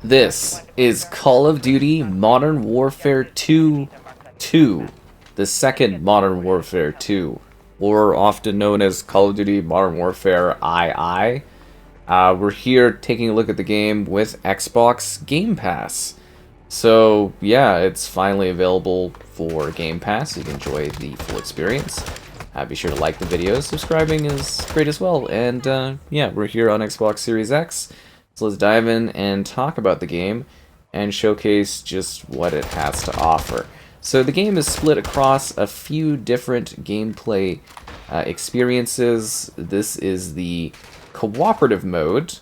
This is Call of Duty Modern Warfare 2 2, the second Modern Warfare 2, or often known as Call of Duty Modern Warfare II. We're here taking a look at the game with Xbox Game Pass. So, yeah, it's finally available for Game Pass. You can enjoy the full experience. Be sure to like the video. Subscribing is great as well. And, yeah, we're here on Xbox Series X. So let's dive in and talk about the game and showcase just what it has to offer. So the game is split across a few different gameplay experiences. This is the cooperative mode,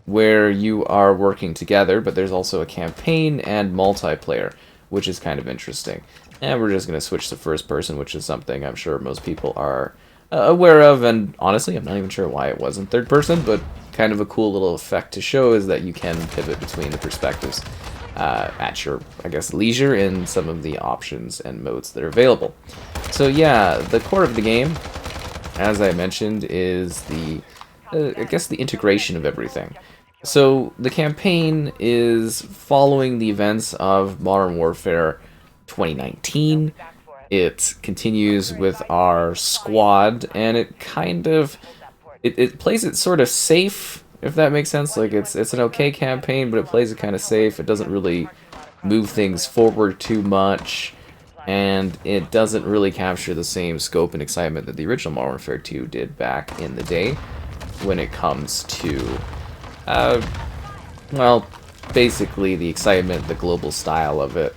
where you are working together, but there's also a campaign and multiplayer, which is kind of interesting. And we're just going to switch to first person, which is something I'm sure most people are aware of, and honestly, I'm not even sure why it wasn't third person, but kind of a cool little effect to show is that you can pivot between the perspectives at your, I guess, leisure in some of the options and modes that are available. So yeah, the core of the game, as I mentioned, is the, I guess, the integration of everything. So the campaign is following the events of Modern Warfare 2019. It continues with our squad, and it kind of it plays it sort of safe, if that makes sense. Like it's an okay campaign, but it plays it kind of safe. It doesn't really move things forward too much, and it doesn't really capture the same scope and excitement that the original Modern Warfare 2 did back in the day when it comes to well, basically the excitement, the global style of it.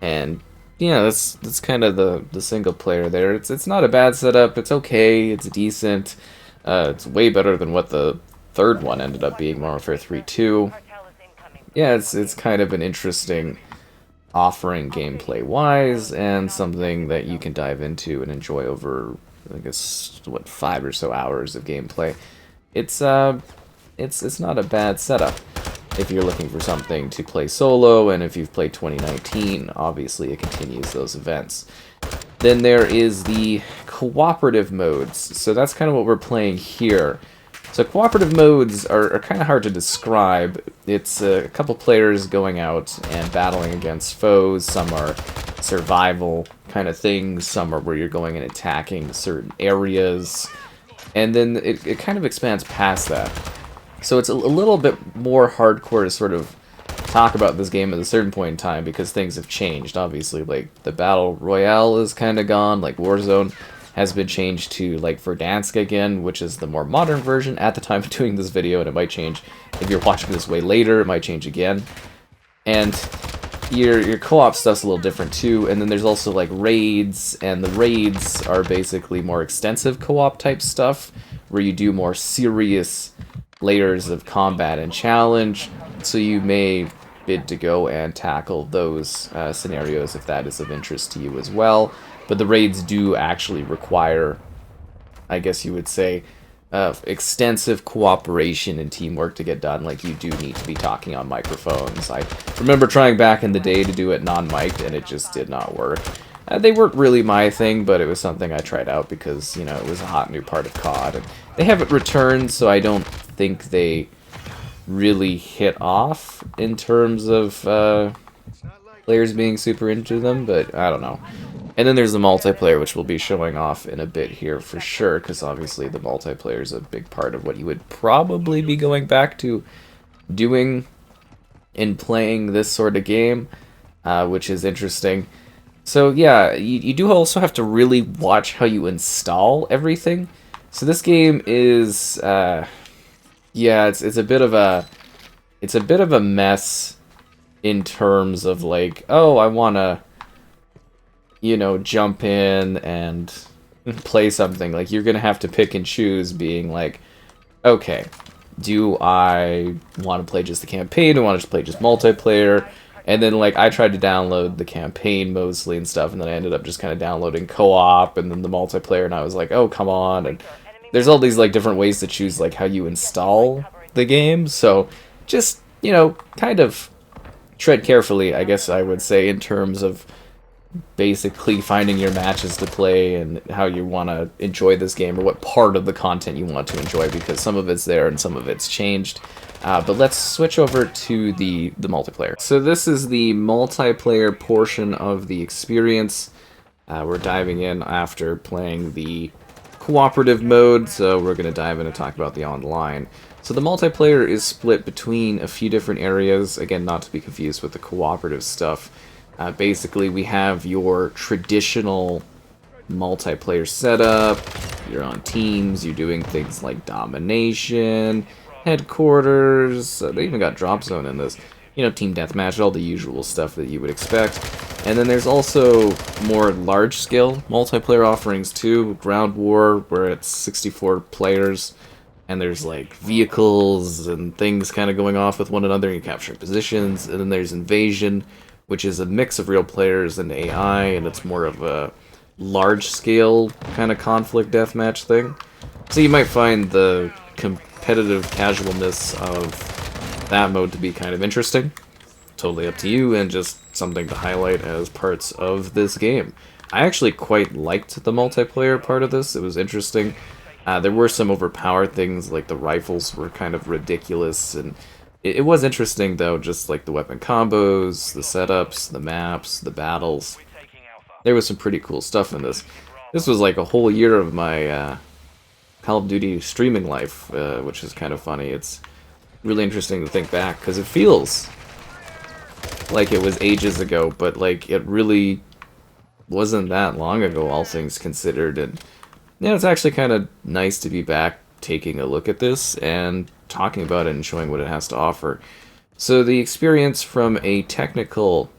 And yeah, that's kind of the single player there. It's not a bad setup. It's okay. It's decent. It's way better than what the third one ended up being, Modern Warfare 3 2. Yeah, it's kind of an interesting offering gameplay-wise, and something that you can dive into and enjoy over, I guess, what, 5 or so hours of gameplay. It's not a bad setup if you're looking for something to play solo, and if you've played 2019, obviously it continues those events. Then there is the cooperative modes. So that's kind of what we're playing here. So cooperative modes are kind of hard to describe. It's a couple players going out and battling against foes. Some are survival kind of things. Some are where you're going and attacking certain areas. And then it kind of expands past that. So it's a little bit more hardcore to sort of talk about this game at a certain point in time, because things have changed. Obviously, like, the Battle Royale is kind of gone. Like, Warzone has been changed to, like, Verdansk again, which is the more modern version at the time of doing this video, and it might change. If you're watching this way later, it might change again. And your co-op stuff's a little different too, and then there's also, like, raids, and the raids are basically more extensive co-op type stuff, where you do more serious layers of combat and challenge, so you may bid to go and tackle those scenarios if that is of interest to you as well. But the raids do actually require, I guess you would say, extensive cooperation and teamwork to get done. Like, you do need to be talking on microphones. I remember trying back in the day to do it non-mic'd, and it just did not work. They weren't really my thing, but it was something I tried out because, you know, it was a hot new part of COD. And they haven't returned, so I don't think they really hit off in terms of players being super into them, but I don't know. And then there's the multiplayer, which we'll be showing off in a bit here for sure, because obviously the multiplayer is a big part of what you would probably be going back to doing in playing this sort of game, which is interesting. So yeah, you do also have to really watch how you install everything. So this game is, yeah, it's a bit of a mess in terms of, like, oh, I wanna, you know, jump in and play something. Like, you're gonna have to pick and choose, being like, okay, do I want to play just the campaign? Do I want to play just multiplayer? And then, like, I tried to download the campaign mostly and stuff, and then I ended up just kind of downloading co-op and then the multiplayer, and I was like, oh, come on. And there's all these, like, different ways to choose, like, how you install the game. So just, you know, kind of tread carefully, I guess I would say, in terms of basically finding your matches to play and how you want to enjoy this game, or what part of the content you want to enjoy, because some of it's there and some of it's changed. But let's switch over to the multiplayer. So this is the multiplayer portion of the experience. We're diving in after playing the cooperative mode, so we're going to dive in and talk about the online. So the multiplayer is split between a few different areas, again, not to be confused with the cooperative stuff. Basically, we have your traditional multiplayer setup. You're on teams, you're doing things like domination, headquarters, they even got drop zone in this. You know, team deathmatch, all the usual stuff that you would expect. And then there's also more large-scale multiplayer offerings too. Ground War, where it's 64 players, and there's like vehicles and things kind of going off with one another, and you capture positions. And then there's Invasion, which is a mix of real players and AI, and it's more of a large-scale kind of conflict deathmatch thing. So you might find the competitive casualness of that mode to be kind of interesting. Totally up to you, and just something to highlight as parts of this game. I actually quite liked the multiplayer part of this. It was interesting. There were some overpowered things, like the rifles were kind of ridiculous, and it was interesting, though, just like the weapon combos, the setups, the maps, the battles. There was some pretty cool stuff in this. This was like a whole year of my Call of Duty streaming life, which is kind of funny. It's really interesting to think back, because it feels like it was ages ago, but like it really wasn't that long ago, all things considered. And yeah, it's actually kind of nice to be back taking a look at this and talking about it and showing what it has to offer. So the experience from a technical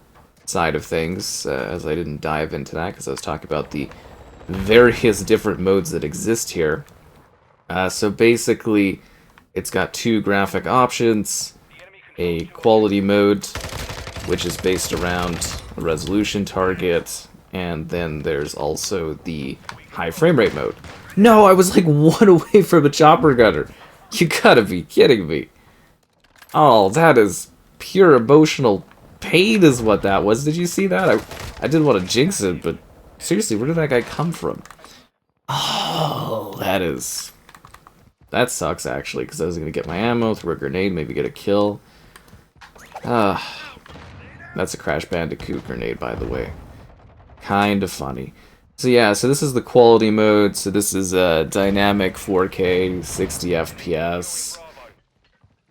side of things, as I didn't dive into that because I was talking about the various different modes that exist here. So basically, it's got two graphic options, a quality mode, which is based around a resolution target, and then there's also the high frame rate mode. No, I was like one away from a chopper gunner. You gotta be kidding me. Oh, that is pure emotional pain is what that was. Did you see that? I didn't want to jinx it, but seriously, where did that guy come from? Oh, that sucks, actually, because I was going to get my ammo, throw a grenade, maybe get a kill. That's a Crash Bandicoot grenade, by the way. Kind of funny. So yeah, so this is the quality mode. So this is a dynamic 4K, 60 FPS.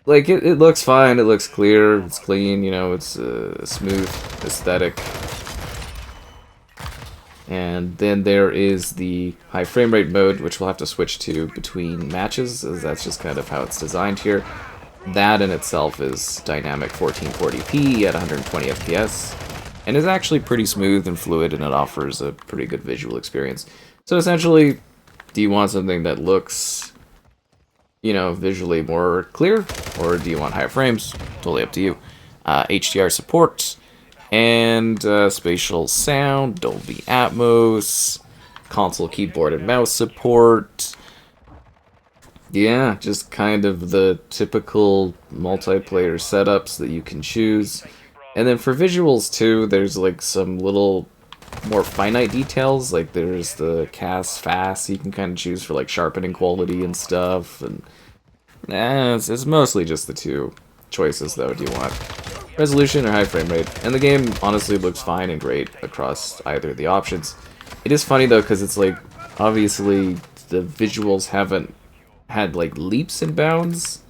Like, it looks fine, it looks clear, it's clean, you know, it's a smooth aesthetic. And then there is the high frame rate mode, which we'll have to switch to between matches, as that's just kind of how it's designed here. That in itself is dynamic 1440p at 120 FPS, and is actually pretty smooth and fluid, and it offers a pretty good visual experience. So essentially, do you want something that looks, you know, visually more clear, or do you want higher frames? Totally up to you. HDR support, and spatial sound, Dolby Atmos, console keyboard and mouse support. Yeah, just kind of the typical multiplayer setups that you can choose. And then for visuals too, there's like some little more finite details, like there's the cast fast you can kind of choose for like sharpening quality and stuff, and it's mostly just the two choices though. Do you want resolution or high frame rate? And the game honestly looks fine and great across either of the options. It is funny though, because it's like, obviously the visuals haven't had like leaps and bounds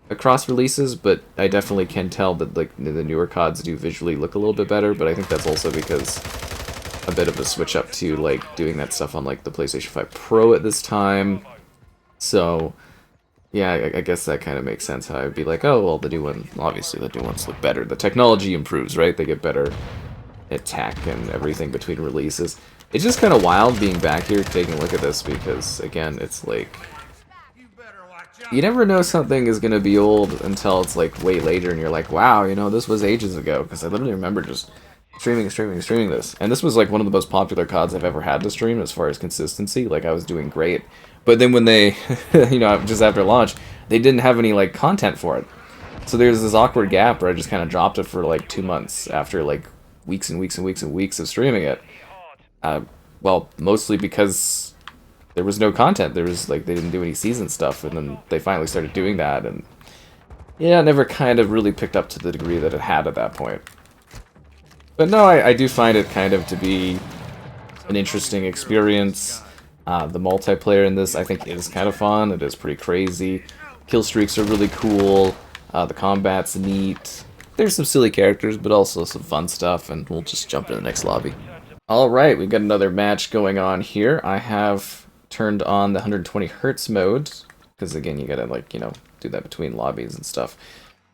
across releases, but I definitely can tell that like the newer CODs do visually look a little bit better, but I think that's also because a bit of a switch up to like doing that stuff on like the PlayStation 5 Pro at this time. So yeah, I guess that kind of makes sense how I'd be like, oh, well, the new one, obviously the new ones look better. The technology improves, right? They get better at tech and everything between releases. It's just kind of wild being back here taking a look at this, because again, it's like, you never know something is going to be old until it's like way later and you're like, wow, you know, this was ages ago, because I literally remember just streaming this. And this was like one of the most popular CODs I've ever had to stream as far as consistency. Like, I was doing great. But then when they, you know, just after launch, they didn't have any like content for it. So there's this awkward gap where I just kind of dropped it for like 2 months after like weeks and weeks and weeks and weeks of streaming it. Well, mostly because there was no content. There was, like, they didn't do any season stuff, and then they finally started doing that, and yeah, it never kind of really picked up to the degree that it had at that point. But no, I do find it kind of to be an interesting experience. The multiplayer in this, I think, is kind of fun. It is pretty crazy. Kill streaks are really cool. The combat's neat. There's some silly characters, but also some fun stuff, and we'll just jump into the next lobby. Alright, we've got another match going on here. I have turned on the 120 Hertz mode, because again, you gotta, like, you know, do that between lobbies and stuff.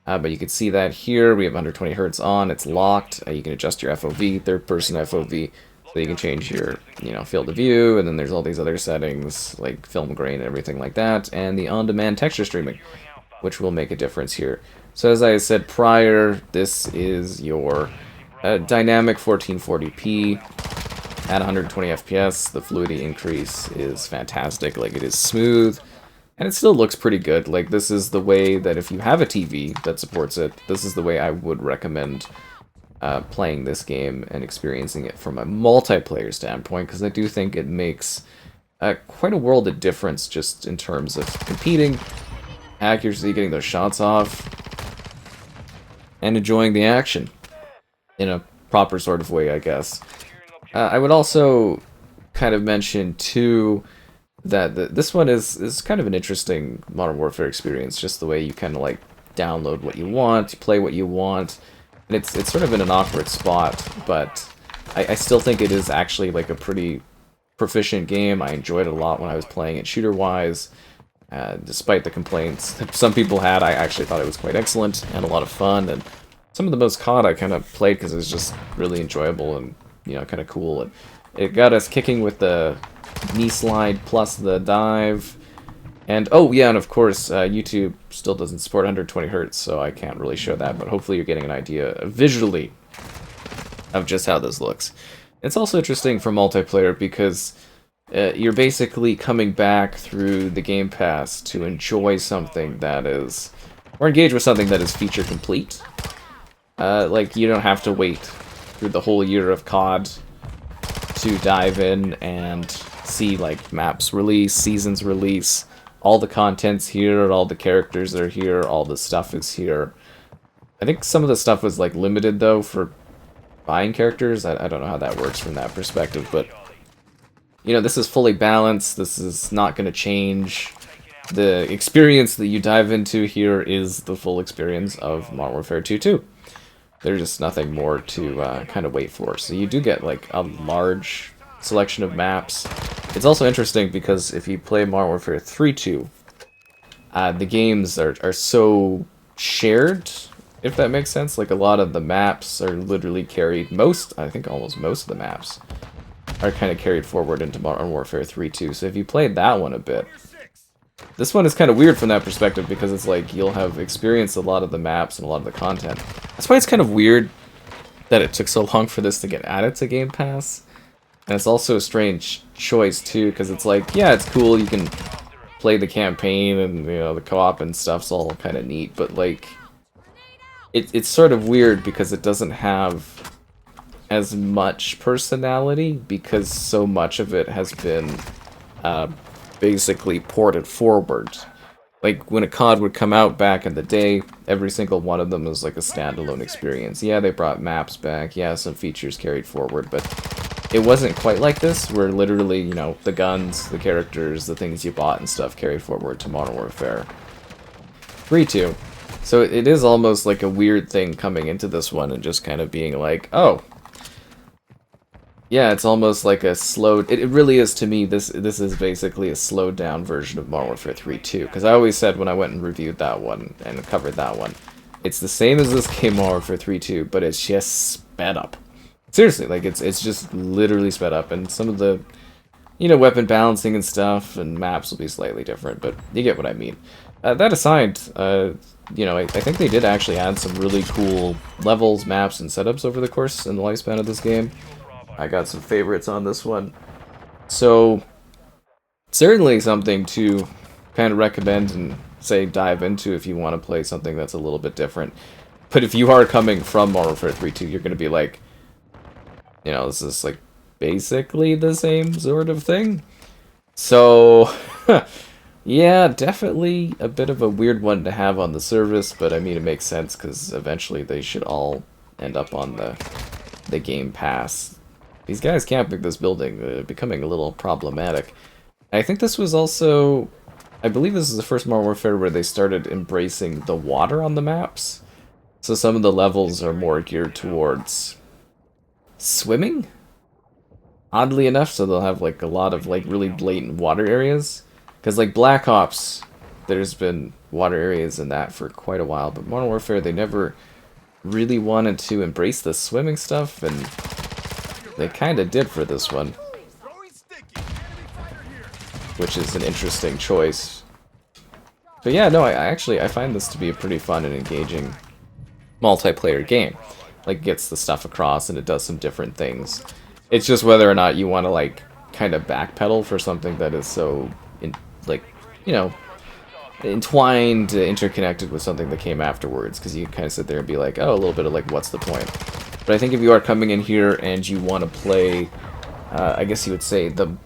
But you can see that here, we have 120 Hertz on, it's locked. You can adjust your FOV, third-person FOV, so you can change your, you know, field of view, and then there's all these other settings, like film grain and everything like that, and the on-demand texture streaming, which will make a difference here. So as I said prior, this is your dynamic 1440p at 120 FPS. The fluidity increase is fantastic, like it is smooth, and it still looks pretty good. Like, this is the way that if you have a TV that supports it, this is the way I would recommend playing this game and experiencing it from a multiplayer standpoint, because I do think it makes quite a world of difference just in terms of competing, accuracy, getting those shots off, and enjoying the action in a proper sort of way, I guess. I would also kind of mention, too, that this one is kind of an interesting Modern Warfare experience, just the way you kind of, like, download what you want, play what you want, and it's sort of in an awkward spot, but I still think it is actually, like, a pretty proficient game. I enjoyed it a lot when I was playing it shooter-wise. Despite the complaints that some people had, I actually thought it was quite excellent and a lot of fun, and some of the most COD I kind of played because it was just really enjoyable and, you know, kind of cool. And it got us kicking with the knee slide plus the dive. And, oh yeah, and of course, YouTube still doesn't support 120 Hertz, so I can't really show that, but hopefully you're getting an idea visually of just how this looks. It's also interesting for multiplayer because you're basically coming back through the Game Pass to enjoy something that is, or engage with something that is feature complete. Like, you don't have to wait through the whole year of COD to dive in and see, like, maps release, seasons release, all the content's here, all the characters are here, all the stuff is here. I think some of the stuff was, like, limited, though, for buying characters. I don't know how that works from that perspective, but you know, this is fully balanced. This is not going to change. The experience that you dive into here is the full experience of Modern Warfare 2 too. There's just nothing more to kind of wait for. So you do get, like, a large selection of maps. It's also interesting because if you play Modern Warfare 3 2, the games are so shared, if that makes sense. Like, a lot of the maps are literally carried, I think almost most of the maps are kind of carried forward into Modern Warfare 3 2. So if you played that one a bit, this one is kind of weird from that perspective because it's like you'll have experienced a lot of the maps and a lot of the content. That's why it's kind of weird that it took so long for this to get added to Game Pass. And it's also a strange choice too, because it's like, yeah, it's cool, you can play the campaign and, you know, the co-op and stuff's all kind of neat, but, like, it's sort of weird because it doesn't have as much personality because so much of it has been basically ported forward. Like, when a COD would come out back in the day, every single one of them was like a standalone experience. Yeah, they brought maps back, yeah, some features carried forward, but it wasn't quite like this, where literally, you know, the guns, the characters, the things you bought and stuff carried forward to Modern Warfare 3 2. So it is almost like a weird thing coming into this one and just kind of being like, oh, yeah, it's almost like a slow... It really is, to me, this is basically a slowed down version of Modern Warfare 3 2. Because I always said when I went and reviewed that one and covered that one, it's the same as this game Modern Warfare 3 2, but it's just sped up. Seriously, like, it's just literally sped up. And some of the, you know, weapon balancing and stuff and maps will be slightly different, but you get what I mean. That aside, you know, I think they did actually add some really cool levels, maps, and setups over the course and the lifespan of this game. I got some favorites on this one. So, certainly something to kind of recommend and, say, dive into if you want to play something that's a little bit different. But if you are coming from Modern Warfare 3 2, you're going to be like, You know, this is like basically the same sort of thing. So, yeah, definitely a bit of a weird one to have on the service, but I mean it makes sense because eventually they should all end up on the Game Pass. These guys camping this building, becoming a little problematic. I think this was also, I believe this is the first Modern Warfare where they started embracing the water on the maps. So some of the levels are more geared towards swimming, oddly enough, so they'll have like a lot of like really blatant water areas. Because like Black Ops, there's been water areas in that for quite a while, but Modern Warfare, they never really wanted to embrace the swimming stuff, and they kind of did for this one, which is an interesting choice. But yeah, no, I actually I find this to be a pretty fun and engaging multiplayer game. Like, it gets the stuff across and it does some different things. It's just whether or not you want to like kind of backpedal for something that is so like, you know, entwined, interconnected with something that came afterwards, because you can kind of sit there and be like, oh, a little bit of like, what's the point? But I think if you are coming in here and you want to play, I guess you would say the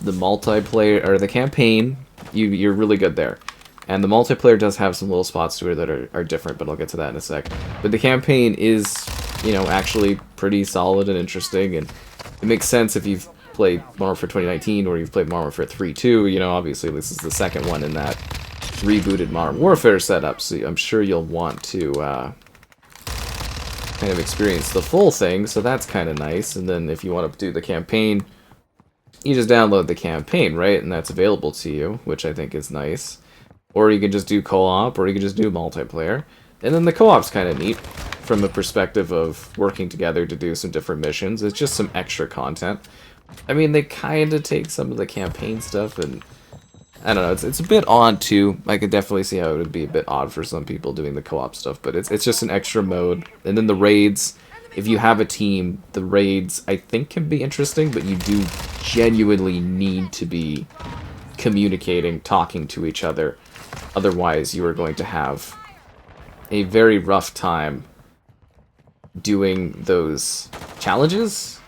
multiplayer or the campaign, you're really good there. And the multiplayer does have some little spots to it that are different, but I'll get to that in a sec. But the campaign is, you know, actually pretty solid and interesting, and it makes sense if you've played Modern Warfare 2019 or you've played Modern Warfare 3.2. You know, obviously this is the second one in that rebooted Modern Warfare setup, so I'm sure you'll want to kind of experience the full thing, so that's kind of nice. And then if you want to do the campaign, you just download the campaign, right? And that's available to you, which I think is nice. Or you can just do co-op, or you can just do multiplayer. And then the co-op's kind of neat from a perspective of working together to do some different missions. It's just some extra content. I mean, they kind of take some of the campaign stuff, and I don't know, it's a bit odd too. I could definitely see how it would be a bit odd for some people doing the co-op stuff, but it's just an extra mode. And then the raids, if you have a team, the raids I think can be interesting, but you do genuinely need to be communicating, talking to each other. Otherwise, you are going to have a very rough time doing those challenges.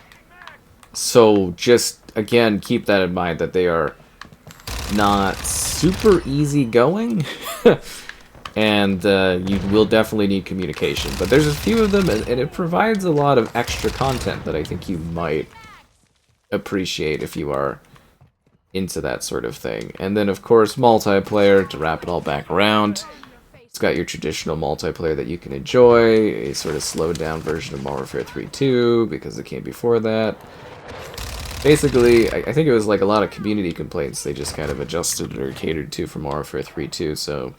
So just, again, keep that in mind, that they are not super easy going. And you will definitely need communication. But there's a few of them, and it provides a lot of extra content that I think you might appreciate if you are into that sort of thing. And then, of course, multiplayer, to wrap it all back around. It's got your traditional multiplayer that you can enjoy, a sort of slowed down version of Modern Warfare 3.2, because it came before that. Basically, I think it was like a lot of community complaints they just kind of adjusted or catered to for Modern Warfare 3.2, so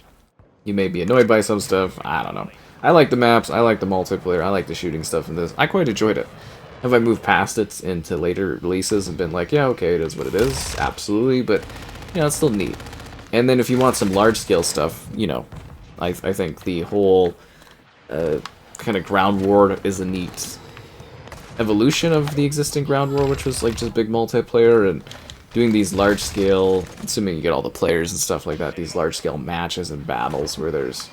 you may be annoyed by some stuff, I don't know. I like the maps, I like the multiplayer, I like the shooting stuff in this. I quite enjoyed it. Have I moved past it into later releases and been like, yeah, okay, it is what it is? Absolutely, but, you know, it's still neat. And then if you want some large-scale stuff, you know, I think the whole kind of ground war is a neat evolution of the existing ground war, which was like just big multiplayer, and doing these large-scale, assuming you get all the players and stuff like that, these large-scale matches and battles where there's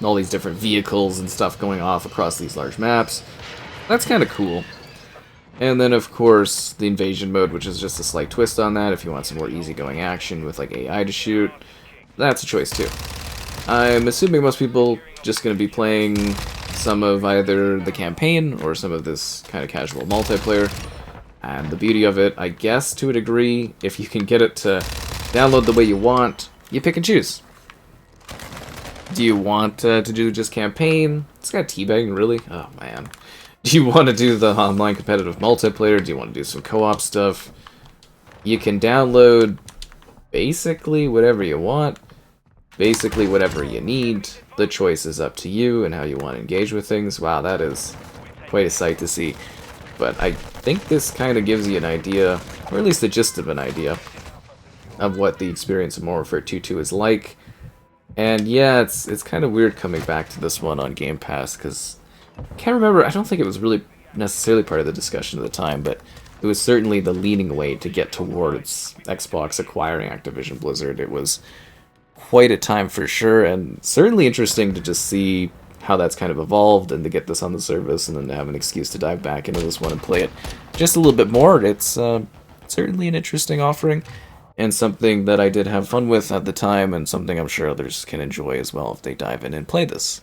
all these different vehicles and stuff going off across these large maps. That's kind of cool. And then, of course, the invasion mode, which is just a slight twist on that. If you want some more easygoing action with like AI to shoot, that's a choice too. I'm assuming most people just going to be playing some of either the campaign or some of this kind of casual multiplayer. And the beauty of it, I guess, to a degree, if you can get it to download the way you want, you pick and choose. Do you want to do just campaign? It's got teabagging, really? Oh, man. Do you want to do the online competitive multiplayer? Do you want to do some co-op stuff? You can download basically whatever you want, basically whatever you need. The choice is up to you and how you want to engage with things. Wow, that is quite a sight to see. But I think this kind of gives you an idea, or at least the gist of an idea, of what the experience of Modern Warfare 2.2 is like. And yeah, it's kind of weird coming back to this one on Game Pass, because I can't remember, I don't think it was really necessarily part of the discussion at the time, but it was certainly the leaning way to get towards Xbox acquiring Activision Blizzard. It was quite a time for sure, and certainly interesting to just see how that's kind of evolved, and to get this on the service, and then to have an excuse to dive back into this one and play it just a little bit more. It's certainly an interesting offering, and something that I did have fun with at the time, and something I'm sure others can enjoy as well if they dive in and play this.